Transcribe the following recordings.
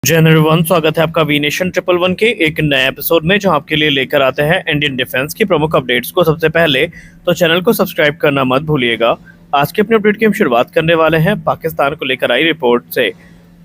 जय एवरीवन, स्वागत है आपका वी नेशन ट्रिपल वन के एक नए एपिसोड में, जो आपके लिए लेकर आते हैं इंडियन डिफेंस की प्रमुख अपडेट्स को। सबसे पहले तो चैनल को सब्सक्राइब करना मत भूलिएगा। आज के अपने अपडेट की हम शुरुआत करने वाले हैं पाकिस्तान को लेकर आई रिपोर्ट से।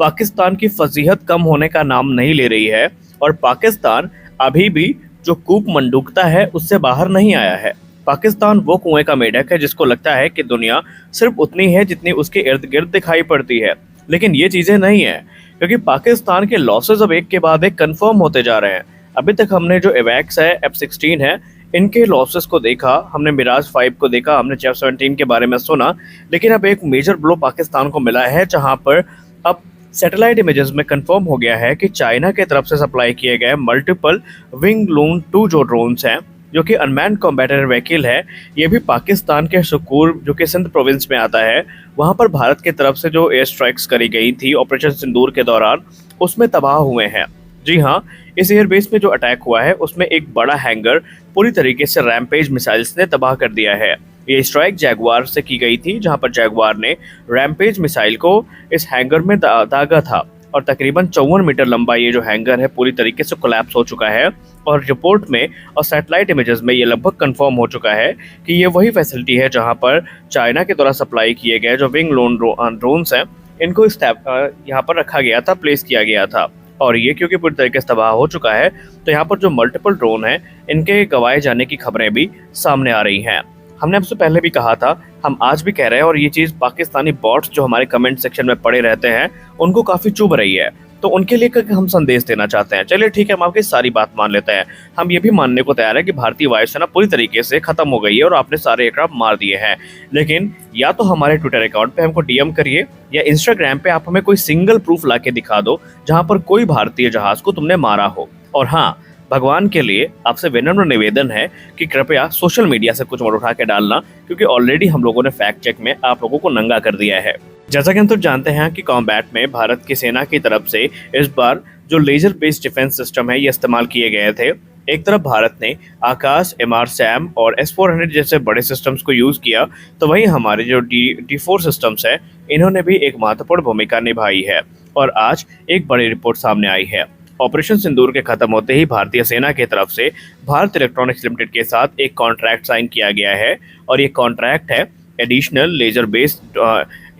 पाकिस्तान की फजीहत कम होने का नाम नहीं ले रही है और पाकिस्तान अभी भी जो कूप मंडूकता है उससे बाहर नहीं आया है। पाकिस्तान वो कुएं का मेढक है जिसको लगता है कि दुनिया सिर्फ उतनी है जितनी उसके इर्द गिर्द दिखाई पड़ती है, लेकिन ये चीजें नहीं है, क्योंकि पाकिस्तान के लॉसेस अब एक के बाद एक कंफर्म होते जा रहे हैं। अभी तक हमने जो एवैक्स है, F-16 है, इनके लॉसेस को देखा, हमने मिराज 5 को देखा, हमने F-17 के बारे में सुना, लेकिन अब एक मेजर ब्लो पाकिस्तान को मिला है, जहां पर अब सैटेलाइट इमेजेस में कंफर्म हो गया है कि चाइना की तरफ से सप्लाई किए गए मल्टीपल विंग लून 2 जो ड्रोन्स हैं, जो कि अनमैन्ड कॉम्बैटेड व्हीकल है, ये भी पाकिस्तान के सुकूर, जो कि सिंध प्रोविंस में आता है, वहां पर भारत की तरफ से जो एयर स्ट्राइक्स करी गई थी ऑपरेशन सिंदूर के दौरान, उसमें तबाह हुए हैं। जी हाँ, इस एयरबेस में जो अटैक हुआ है उसमें एक बड़ा हैंगर पूरी तरीके से रैमपेज मिसाइल्स ने तबाह कर दिया है। ये स्ट्राइक जैगवार से की गई थी, जहां पर जैगवार ने रैमपेज मिसाइल को इस हैंगर में दागा था और तकरीबन 54 मीटर लंबा ये जो हैंगर है पूरी तरीके से कोलैप्स हो चुका है। और रिपोर्ट में और सैटेलाइट इमेजेस में ये लगभग कंफर्म हो चुका है कि ये वही फैसिलिटी है जहां पर चाइना के द्वारा सप्लाई किए गए जो विंग लोन ड्रोन्स हैं, इनको यहाँ पर रखा गया था, प्लेस किया गया था। और ये क्योंकि पूरी तरीके से तबाह हो चुका है, तो यहाँ पर जो मल्टीपल ड्रोन हैं, इनके गंवाए जाने की खबरें भी सामने आ रही हैं। हमने आपसे पहले भी कहा था, हम आज भी कह रहे हैं, और ये चीज़ पाकिस्तानी बॉट्स जो हमारे कमेंट सेक्शन में पड़े रहते हैं उनको काफ़ी चुभ रही है, तो उनके लिए हम संदेश देना चाहते हैं। चलिए ठीक है, हम आपकी सारी बात मान लेते हैं। हम ये भी मानने को तैयार है कि भारतीय वायुसेना पूरी तरीके से खत्म हो गई है और आपने सारे एयरक्राफ्ट मार दिए हैं, लेकिन या तो हमारे ट्विटर अकाउंट पे हमको डीएम करिए या इंस्टाग्राम पे आप हमें कोई सिंगल प्रूफ ला के दिखा दो जहां पर कोई भारतीय जहाज को तुमने मारा हो। और हाँ, भगवान के लिए आपसे विनम्र निवेदन है कि कृपया सोशल मीडिया से कुछ और उठा के डालना, क्योंकि ऑलरेडी हम लोगों ने फैक्ट चेक में आप लोगों को नंगा कर दिया है। जैसा कि हम तो जानते हैं कि कॉम्बैट में भारत की सेना की तरफ से इस बार जो लेजर बेस्ड डिफेंस सिस्टम है ये इस्तेमाल किए गए थे। एक तरफ भारत ने आकाश, MR-SAM और S-400 जैसे बड़े सिस्टम्स को यूज किया, तो वहीं हमारे जो D4 सिस्टम्स है, इन्होंने भी एक महत्वपूर्ण भूमिका निभाई है। और आज एक बड़ी रिपोर्ट सामने आई है। ऑपरेशन सिंदूर के खत्म होते ही भारतीय सेना की तरफ से भारत इलेक्ट्रॉनिक्स लिमिटेड के साथ एक कॉन्ट्रैक्ट साइन किया गया है, और ये कॉन्ट्रैक्ट है additional laser based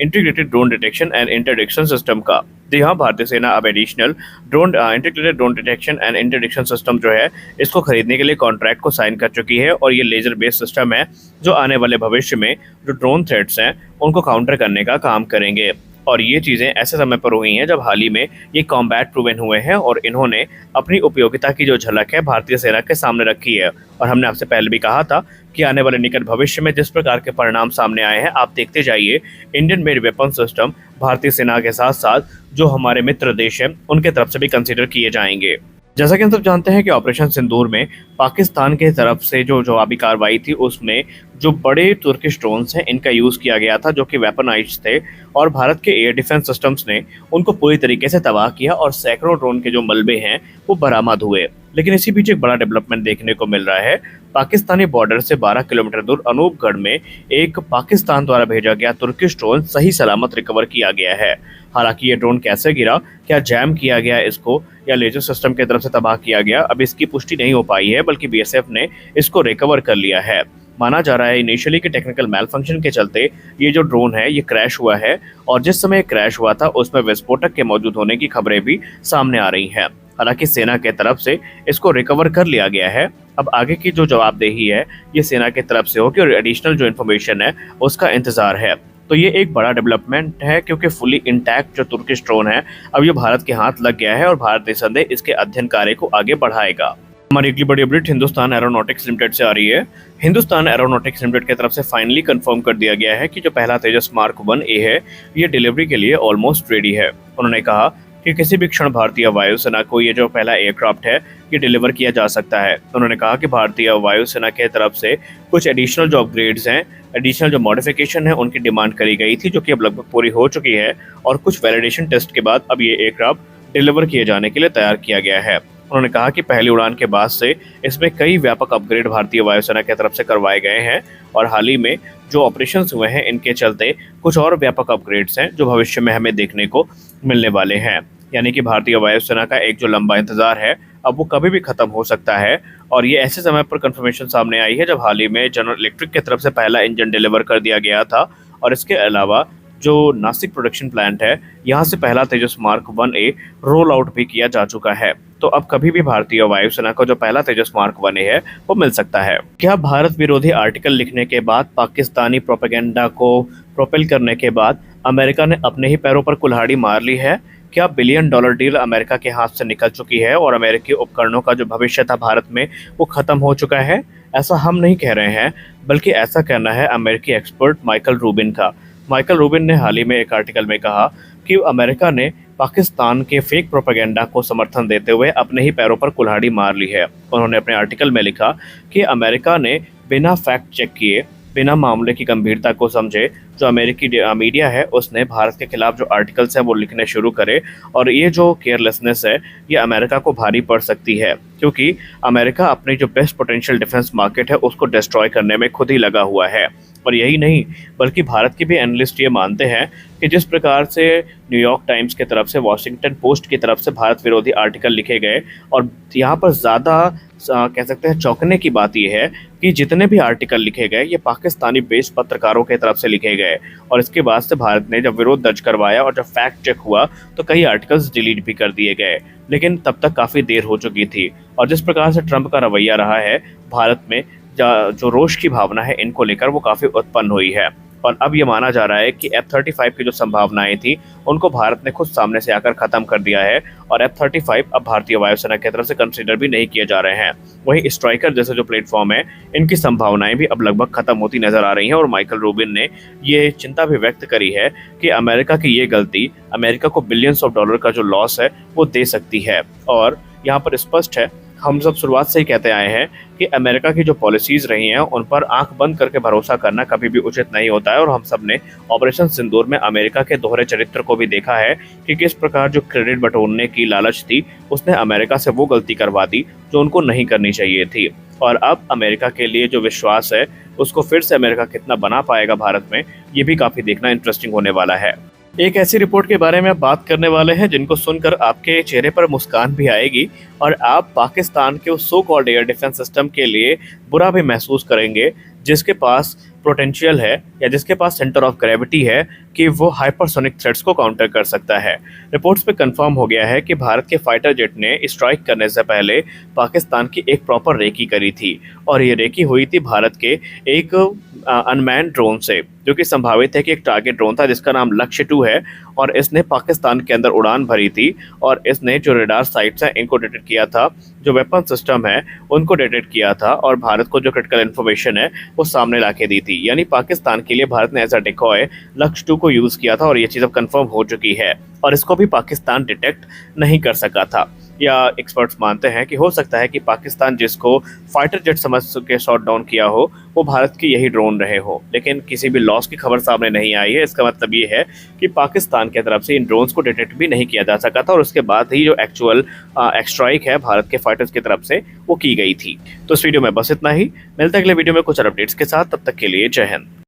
integrated drone detection and interdiction system का। जी हाँ, भारतीय सेना अब additional integrated drone detection and interdiction system जो है, इसको खरीदने के लिए कॉन्ट्रैक्ट को साइन कर चुकी है। और ये लेजर बेस्ड सिस्टम है जो आने वाले भविष्य में जो ड्रोन थ्रेट्स हैं उनको काउंटर करने का काम करेंगे। और ये चीज़ें ऐसे समय पर हुई हैं जब हाल ही में ये कॉम्बैट प्रूवन हुए हैं, और इन्होंने अपनी उपयोगिता की जो झलक है भारतीय सेना के सामने रखी है। और हमने आपसे पहले भी कहा था कि आने वाले निकट भविष्य में जिस प्रकार के परिणाम सामने आए हैं, आप देखते जाइए, इंडियन मेड वेपन सिस्टम भारतीय सेना के साथ साथ जो हमारे मित्र देश हैं उनके तरफ से भी कंसिडर किए जाएंगे। जैसा कि हम सब जानते हैं कि ऑपरेशन सिंदूर में पाकिस्तान के तरफ से जो जवाबी कार्रवाई थी, उसमें जो बड़े तुर्किश ड्रोन्स हैं इनका यूज़ किया गया था, जो कि वेपनाइज्ड थे, और भारत के एयर डिफेंस सिस्टम्स ने उनको पूरी तरीके से तबाह किया और सैकड़ों ड्रोन के जो मलबे हैं वो बरामद हुए। लेकिन इसी बीच एक बड़ा डेवलपमेंट देखने को मिल रहा है। पाकिस्तानी बॉर्डर से 12 किलोमीटर दूर अनूपगढ़ में एक पाकिस्तान द्वारा भेजा गया तुर्किश ड्रोन सही सलामत रिकवर किया गया है। हालांकि ये ड्रोन कैसे गिरा, क्या जैम किया गया इसको या लेजर सिस्टम की तरफ से तबाह किया गया, अब इसकी पुष्टि नहीं हो पाई है, बल्कि BSF ने इसको रिकवर कर लिया है। माना जा रहा है इनिशियली कि टेक्निकल मैल फंक्शन के चलते ये जो ड्रोन है ये क्रैश हुआ है, और जिस समय क्रैश हुआ था उसमें विस्फोटक के मौजूद होने की खबरें भी सामने आ रही हैं। हालांकि सेना के तरफ से इसको रिकवर कर लिया गया है। अब आगे की जो जवाबदेही है ये सेना की तरफ से होगी, और एडिशनल जो इन्फॉर्मेशन है उसका इंतजार है। तो ये एक बड़ा डेवलपमेंट है, क्योंकि फुली इंटैक्ट जो तुर्किश ड्रोन है अब ये भारत के हाथ लग गया है, और भारत निसंदेह इसके अध्ययन कार्य को आगे बढ़ाएगा। हमारी अगली बड़ी अपडेट हिंदुस्तान एरोनॉटिक्स लिमिटेड से आ रही है। हिंदुस्तान एरोनॉटिक्स लिमिटेड की तरफ से फाइनली कंफर्म कर दिया गया है कि जो पहला तेजस मार्क 1A है ये डिलीवरी के लिए ऑलमोस्ट रेडी है। उन्होंने कहा कि किसी भी क्षण भारतीय वायुसेना को ये जो पहला एयरक्राफ्ट है ये डिलीवर किया जा सकता है। उन्होंने कहा कि भारतीय वायुसेना के तरफ से कुछ एडिशनल जो अपग्रेड्स हैं, एडिशनल जो मॉडिफिकेशन है, उनकी डिमांड करी गई थी, जो कि अब लगभग पूरी हो चुकी है, और कुछ वैलिडेशन टेस्ट के बाद अब ये एयरक्राफ्ट डिलीवर किए जाने के लिए तैयार किया गया है। उन्होंने कहा कि पहली उड़ान के बाद से इसमें कई व्यापक अपग्रेड भारतीय वायुसेना की तरफ से करवाए गए हैं, और हाल ही में जो ऑपरेशंस हुए हैं इनके चलते कुछ और व्यापक अपग्रेड्स हैं जो भविष्य में हमें देखने को मिलने वाले हैं। यानी कि भारतीय वायुसेना का एक जो लंबा इंतजार है अब वो कभी भी खत्म हो सकता है। और ये ऐसे समय पर कंफर्मेशन सामने आई है जब हाल ही में जनरल इलेक्ट्रिक की तरफ से पहला इंजन डिलीवर कर दिया गया था। और इसके अलावा जो नासिक प्रोडक्शन प्लांट है यहाँ से पहला तेजस मार्क 1A रोल आउट भी किया जा चुका है। तो अब कभी भी भारतीय वायुसेना का जो पहला तेजस मार्क 1A है वो मिल सकता है। क्या भारत विरोधी आर्टिकल लिखने के बाद, पाकिस्तानी प्रोपेगेंडा को प्रोपेल करने के बाद अमेरिका ने अपने ही पैरों पर कुल्हाड़ी मार ली है? क्या बिलियन डॉलर डील अमेरिका के हाथ से निकल चुकी है और अमेरिकी उपकरणों का जो भविष्य था भारत में वो खत्म हो चुका है? ऐसा हम नहीं कह रहे हैं, बल्कि ऐसा कहना है अमेरिकी एक्सपर्ट माइकल रूबिन का। माइकल रूबिन ने हाल ही में एक आर्टिकल में कहा कि अमेरिका ने पाकिस्तान के फेक प्रोपेगेंडा को समर्थन देते हुए अपने ही पैरों पर कुल्हाड़ी मार ली है। उन्होंने अपने आर्टिकल में लिखा कि अमेरिका ने बिना फैक्ट चेक किए, बिना मामले की गंभीरता को समझे, जो अमेरिकी मीडिया है उसने भारत के खिलाफ जो आर्टिकल्स हैं वो लिखने शुरू करे। और ये जो केयरलेसनेस है ये अमेरिका को भारी पड़ सकती है, क्योंकि अमेरिका अपनी जो बेस्ट पोटेंशियल डिफेंस मार्केट है उसको डिस्ट्रॉय करने में खुद ही लगा हुआ है। और यही नहीं, बल्कि भारत के भी एनालिस्ट ये मानते हैं कि जिस प्रकार से न्यूयॉर्क टाइम्स की तरफ से, वॉशिंगटन पोस्ट की तरफ से भारत विरोधी आर्टिकल लिखे गए, और यहाँ पर ज़्यादा कह सकते हैं चौंकने की बात यह है कि जितने भी आर्टिकल लिखे गए ये पाकिस्तानी बेस्ड पत्रकारों की तरफ से लिखे गए। और इसके बाद से भारत ने जब विरोध दर्ज करवाया और जब फैक्ट चेक हुआ तो कई आर्टिकल्स डिलीट भी कर दिए गए, लेकिन तब तक काफ़ी देर हो चुकी थी। और जिस प्रकार से ट्रंप का रवैया रहा है, भारत में जो रोष की भावना है इनको लेकर वो काफ़ी उत्पन्न हुई है। और अब ये माना जा रहा है कि F-35 की जो संभावनाएं थी उनको भारत ने खुद सामने से आकर ख़त्म कर दिया है, और F-35 अब भारतीय वायुसेना की तरफ से कंसीडर भी नहीं किए जा रहे हैं। वहीं स्ट्राइकर जैसे जो प्लेटफॉर्म है इनकी संभावनाएं भी अब लगभग खत्म होती नजर आ रही हैं। और माइकल रूबिन ने ये चिंता भी व्यक्त करी है कि अमेरिका की ये गलती अमेरिका को बिलियंस ऑफ डॉलर का जो लॉस है वो दे सकती है। और यहाँ पर स्पष्ट है, हम सब शुरुआत से ही कहते आए हैं कि अमेरिका की जो पॉलिसीज़ रही हैं उन पर आंख बंद करके भरोसा करना कभी भी उचित नहीं होता है। और हम सब ने ऑपरेशन सिंदूर में अमेरिका के दोहरे चरित्र को भी देखा है कि किस प्रकार जो क्रेडिट बटोरने की लालच थी उसने अमेरिका से वो गलती करवा दी जो उनको नहीं करनी चाहिए थी। और अब अमेरिका के लिए जो विश्वास है उसको फिर से अमेरिका कितना बना पाएगा भारत में, ये भी काफ़ी देखना इंटरेस्टिंग होने वाला है। एक ऐसी रिपोर्ट के बारे में आप बात करने वाले हैं जिनको सुनकर आपके चेहरे पर मुस्कान भी आएगी और आप पाकिस्तान के उस so called air defence system के लिए बुरा भी महसूस करेंगे जिसके पास पोटेंशियल है या जिसके पास सेंटर ऑफ ग्रेविटी है कि वो हाइपरसोनिक थ्रेट्स को काउंटर कर सकता है। रिपोर्ट्स पे कंफर्म हो गया है कि भारत के फाइटर जेट ने स्ट्राइक करने से पहले पाकिस्तान की एक प्रॉपर रेकी करी थी, और ये रेकी हुई थी भारत के एक अनमैन ड्रोन से, जो कि संभावित है कि एक टारगेट ड्रोन था जिसका नाम लक्ष्य 2 है। और इसने पाकिस्तान के अंदर उड़ान भरी थी और इसने जो रेडार साइट्स हैं इनको डिटेक्ट किया था, जो वेपन सिस्टम है उनको डिटेक्ट किया था, और भारत को जो क्रिटिकल इन्फॉर्मेशन है वो सामने ला के दी थी। यानी पाकिस्तान के लिए भारत ने एज अ डिकॉय लक्ष्य 2 को यूज़ किया था, और ये चीज़ अब कन्फर्म हो चुकी है। और इसको भी पाकिस्तान डिटेक्ट नहीं कर सका था, या एक्सपर्ट्स मानते हैं कि हो सकता है कि पाकिस्तान जिसको फाइटर जेट समझ के शॉट डाउन किया हो वो भारत की यही ड्रोन रहे हो, लेकिन किसी भी लॉस की खबर सामने नहीं आई है। इसका मतलब ये है कि पाकिस्तान की तरफ से इन ड्रोन्स को डिटेक्ट भी नहीं किया जा सका था, और उसके बाद ही जो एक्चुअल स्ट्राइक है भारत के फाइटर्स की तरफ से वो की गई थी। तो इस वीडियो में बस इतना ही, मिलते हैं अगले वीडियो में कुछ और अपडेट्स के साथ, तब तक के लिए जय हिंद।